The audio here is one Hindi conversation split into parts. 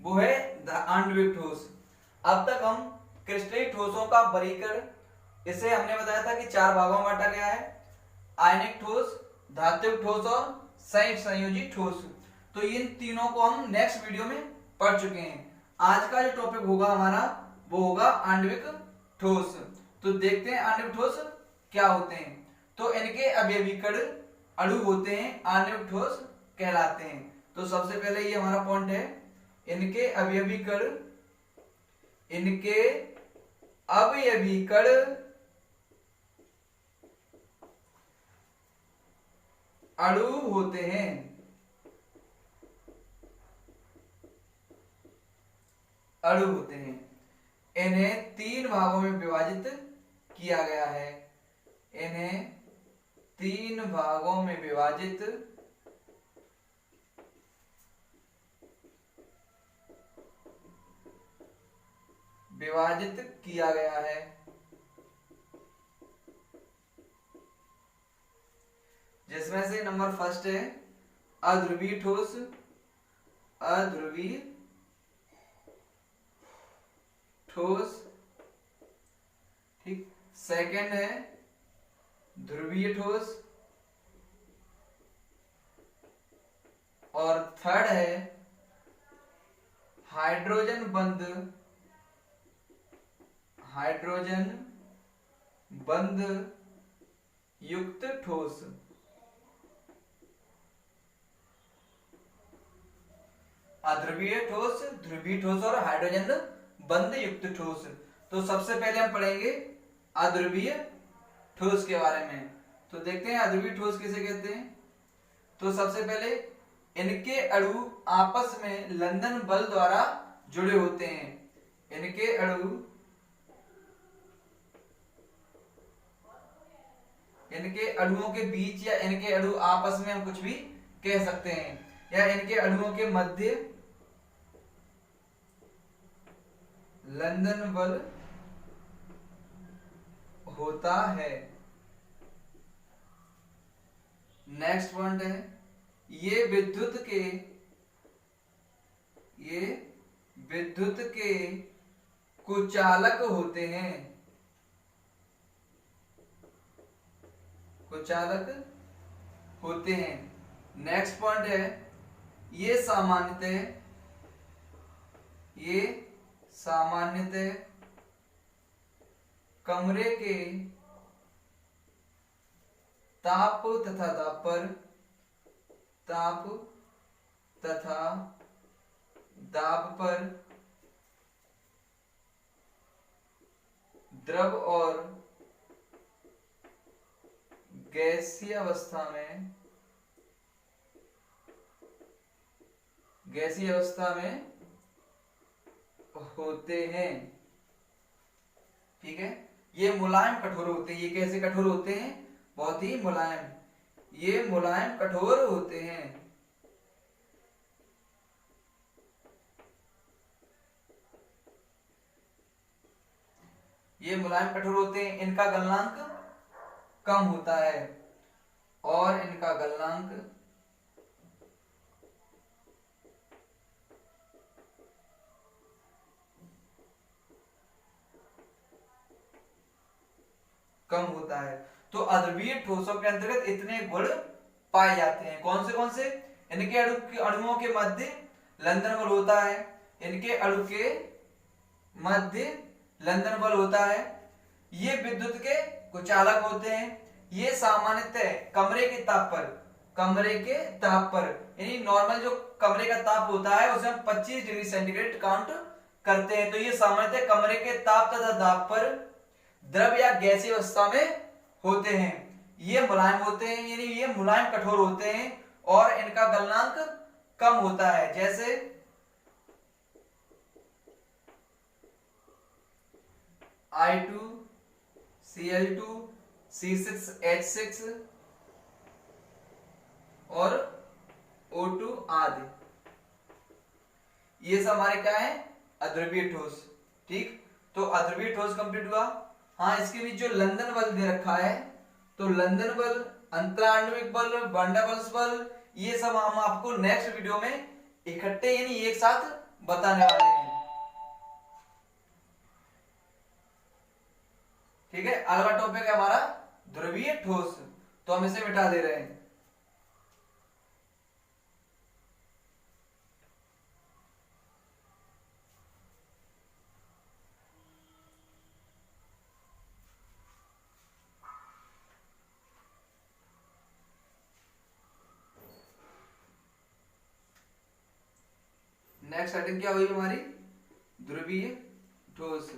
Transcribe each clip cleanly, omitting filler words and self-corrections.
वो है आणविक ठोस। अब तक हम क्रिस्टलीय ठोसों का वर्गीकरण, इसे हमने बताया था कि 4 भागों में बांटा गया है, आयनिक ठोस, धात्विक ठोस और संयोजी ठोस। तो इन तीनों को हम नेक्स्ट वीडियो में पढ़ चुके हैं। आज का जो टॉपिक होगा हमारा वो होगा आणविक ठोस। तो देखते हैं आणविक ठोस क्या होते हैं। तो इनके अवयवी कण अणु होते हैं, आणविक ठोस कहलाते हैं। तो सबसे पहले ये हमारा पॉइंट है, इनके अवयवी कण, इनके अवयवी कण अणु होते हैं, अणु होते हैं। इन्हें 3 भागों में विभाजित किया गया है, इन्हें 3 भागों में विभाजित किया गया है। जिसमें से नंबर फर्स्ट है अध्रुवीय ठोस, अध्रुवीय ठोस, ठीक। सेकंड है ध्रुवीय ठोस और थर्ड है हाइड्रोजन बंध, हाइड्रोजन बंध युक्त ठोस। अध्रुवीय ठोस, ध्रुवीय ठोस और हाइड्रोजन बंध युक्त ठोस। तो सबसे पहले हम पढ़ेंगे अध्रुवीय ठोस के बारे में। तो देखते हैं अध्रुवीय ठोस किसे कहते हैं। तो सबसे पहले इनके अणु आपस में लंदन बल द्वारा जुड़े होते हैं, इनके अणु, इनके अणुओं के बीच या इनके अणु आपस में हम कुछ भी कह सकते हैं, या इनके अणुओं के मध्य लंदन बल होता है। नेक्स्ट पॉइंट है ये विद्युत के कुचालक होते हैं, कुचालक होते हैं। नेक्स्ट पॉइंट है ये सामान्यतः कमरे के ताप तथा दाब पर द्रव और गैसीय अवस्था में होते हैं, ठीक है। ये मुलायम कठोर होते हैं। ये कैसे कठोर होते हैं? बहुत ही मुलायम, ये मुलायम कठोर होते हैं। ये मुलायम कठोर होते हैं, इनका गलनांक कम होता है और इनका गलनांक कम होता है। तो अध्रुवीय ठोसों के अंतर्गत इतने गुण पाए जाते हैं। कौन से? इनके अणुओं के मध्य लंदन बल होता है, इनके अणु के मध्य लंदन बल होता है, ये विद्युत के कुचालक होते हैं, ये सामान्यतः कमरे के ताप पर यानी नॉर्मल जो कमरे का ताप होता है उसे हम 25 डिग्री सेंटीग्रेड काउंट करते हैं। तो ये सामान्यतः कमरे के ताप तथा दाब पर द्रव या गैसीय अवस्था में होते हैं। ये मुलायम होते हैं, यानी ये मुलायम कठोर होते हैं और इनका गलनांक कम होता है। जैसे I2Cl2 C6H6 और O2 आदि, ये सब हमारे क्या है? अध्रुवीय ठोस, ठीक। तो अध्रुवीय ठोस कंप्लीट हुआ। हाँ, इसके बीच जो लंदन बल दे रखा है, तो लंदन बल, अंतराण्विक बल, वैन डर वाल्स बल, ये सब हम आपको नेक्स्ट वीडियो में इकट्ठे यानी एक साथ बताने वाले हैं। ठीक है, अगला टॉपिक है हमारा ध्रुवीय ठोस, तो हम इसे मिटा दे रहे हैं। नेक्स्ट हेडिंग क्या हुई हमारी, ध्रुवीय ठोस।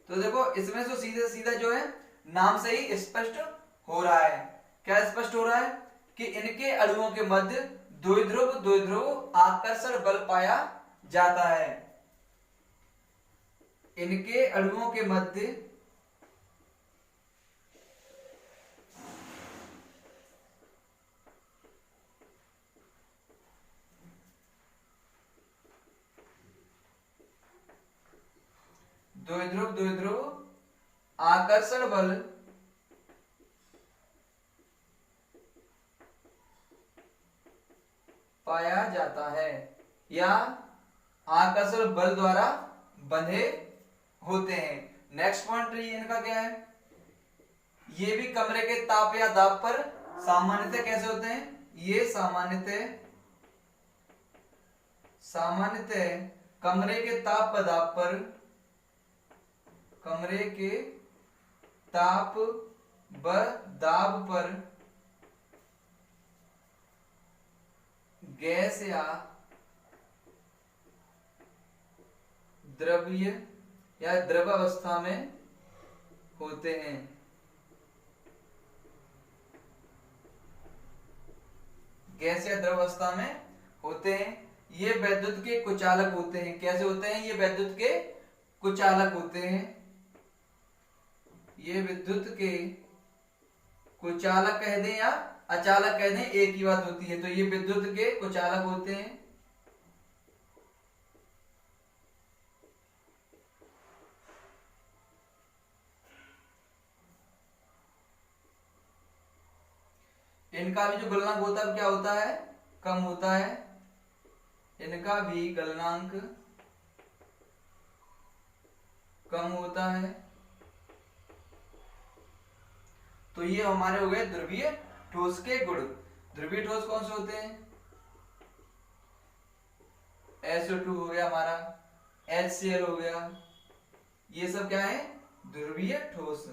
तो देखो इसमें तो सीधे सीधा जो है नाम से ही स्पष्ट हो रहा है, क्या स्पष्ट हो रहा है कि इनके अणुओं के मध्य द्विध्रुव आकर्षण बल पाया जाता है। इनके अणुओं के मध्य द्विध्रुव आकर्षण बल पाया जाता है या आकर्षण बल द्वारा बंधे होते हैं। नेक्स्ट पॉइंट इनका क्या है, ये भी कमरे के ताप या दाब पर सामान्यतः कैसे होते हैं, ये सामान्यतः कमरे के ताप व दाब पर, कमरे के ताप व दाब पर गैस या द्रव्य या द्रव अवस्था में होते हैं। गैस या द्रव अवस्था में होते हैं। ये वैद्युत के कुचालक होते हैं। कैसे होते हैं, ये विद्युत के कुचालक होते हैं। ये विद्युत के कुचालक कह दें या अचालक कह दें, एक ही बात होती है। तो ये विद्युत के कुचालक होते हैं। इनका भी जो गलनांक होता है क्या होता है, कम होता है। इनका भी गलनांक कम होता है। तो ये हमारे हो गए ध्रुवीय ठोस के गुण। ध्रुवीय ठोस कौन से होते हैं, SO2 हो गया हमारा, HCl हो गया, ये सब क्या है, ध्रुवीय ठोस।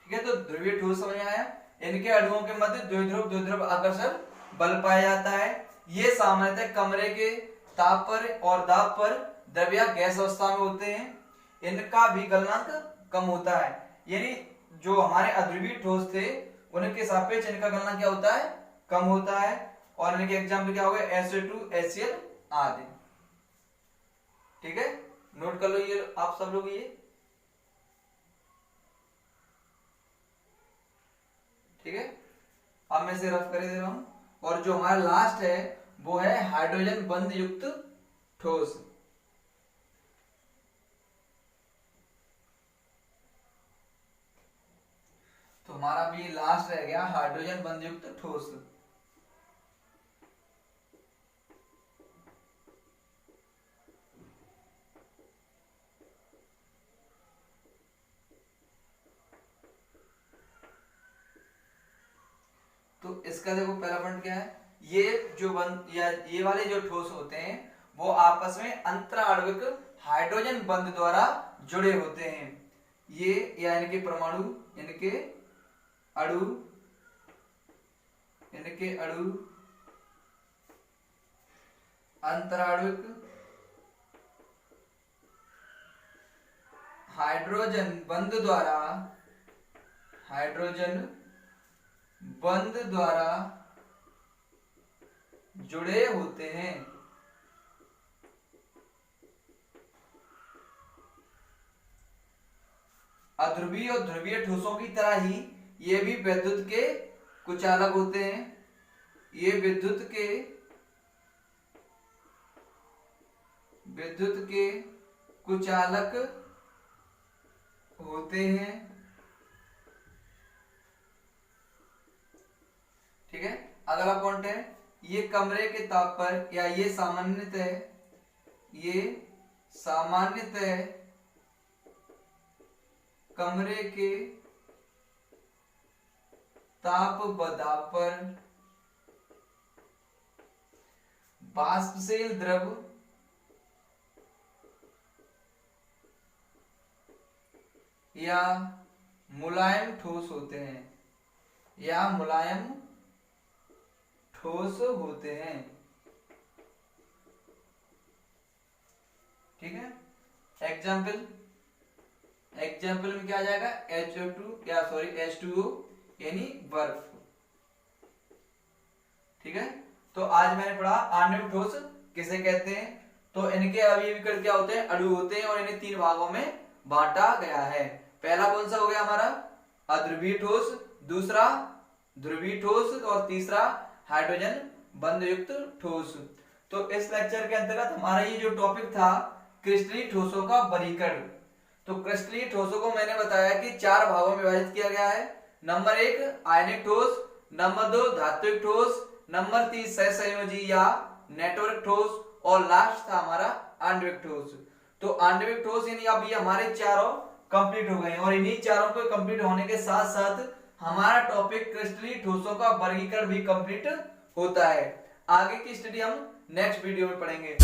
ठीक है, तो ध्रुवीय ठोस समझ में आया। इनके अणुओं के मध्य द्विध्रुव आकर्षण बल पाया जाता है। ये सामान्यतः कमरे के ताप पर और दाब पर द्रव्य या गैस अवस्था में होते हैं। इनका भी गलनांक कम होता है। यानी जो हमारे अध्रुवीय ठोस थे उनके सापेक्ष इनका गलनांक क्या होता है, कम होता है। और इनके एग्जाम्पल क्या हो गए, SO2, HCl आदि। ठीक है, नोट कर लो ये आप सब लोग। ये ठीक है, अब मैं इसे रफ कर दे रहा हूं। और जो हमारा लास्ट है वो है हाइड्रोजन बंध युक्त ठोस। तो हमारा भी लास्ट रह गया हाइड्रोजन बंध युक्त ठोस। तो इसका देखो पहला पॉइंट क्या है, ये जो बंध या ये वाले जो ठोस होते हैं वो आपस में अंतराण्विक हाइड्रोजन बंध द्वारा जुड़े होते हैं। ये या इनके परमाणु, इनके अणु, अंतराण्विक हाइड्रोजन बंध द्वारा जुड़े होते हैं। अध्रुवीय और ध्रुवीय ठोसों की तरह ही ये भी विद्युत के कुचालक होते हैं। ये विद्युत के कुचालक होते हैं। ठीक है, अगला पॉइंट है ये कमरे के ताप पर या ये सामान्यतः कमरे के ताप बदाब पर वाष्पशील द्रव या मुलायम ठोस होते हैं ठीक है। एग्जाम्पल में क्या आ जाएगा, H2O यानी बर्फ। ठीक है, तो आज मैंने पढ़ा आणविक ठोस किसे कहते हैं। तो इनके अभिविकर्ण क्या होते हैं, अणु होते हैं, और इन्हें 3 भागों में बांटा गया है। पहला कौन सा हो गया हमारा, अध्रुवीय ठोस, दूसरा ध्रुवीय ठोस, और तीसरा हाइड्रोजन बंध युक्त ठोस। तो इस लेक्चर के अंतर्गत हमारा ये जो टॉपिक था क्रिस्टलीय ठोसों का वर्गीकरण। तो क्रिस्टलीय ठोसों को मैंने बताया कि 4 भागों में विभाजित किया गया है। नंबर 1 आयनिक ठोस, नंबर 2 धात्विक ठोस, नंबर 3 सहसंयोजी या नेटवर्क ठोस, और लास्ट था हमारा आणविक ठोस। तो आणविक ठोस यानी अब ये हमारे चारों कंप्लीट हो गए हैं, और इन्हीं चारों को कंप्लीट होने के साथ साथ हमारा टॉपिक क्रिस्टलीय ठोसों का वर्गीकरण भी कंप्लीट होता है। आगे की स्टडी हम नेक्स्ट वीडियो में पढ़ेंगे।